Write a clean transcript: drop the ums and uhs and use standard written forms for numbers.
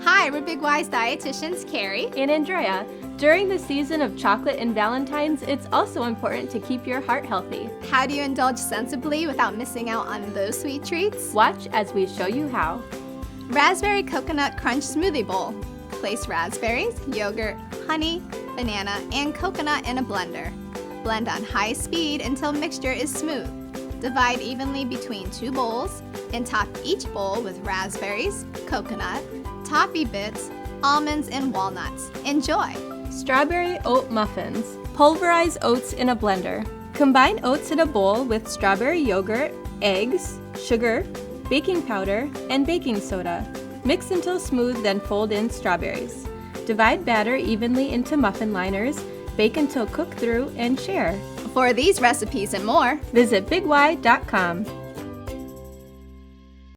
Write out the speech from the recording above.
Hi, we're Big Wise dietitians Carrie and Andrea. During the season of chocolate and Valentines, it's also important to keep your heart healthy. How do you indulge sensibly without missing out on those sweet treats? Watch as we show you how. Raspberry Coconut Crunch Smoothie Bowl. Place raspberries, yogurt, honey, banana, and coconut in a blender. Blend on high speed until mixture is smooth. Divide evenly between 2 bowls and top each bowl with raspberries, coconut, toffee bits, almonds, and walnuts. Enjoy! Strawberry Oat Muffins. Pulverize oats in a blender. Combine oats in a bowl with strawberry yogurt, eggs, sugar, baking powder, and baking soda. Mix until smooth, then fold in strawberries. Divide batter evenly into muffin liners. Bake until cooked through and share. For these recipes and more, visit bigY.com.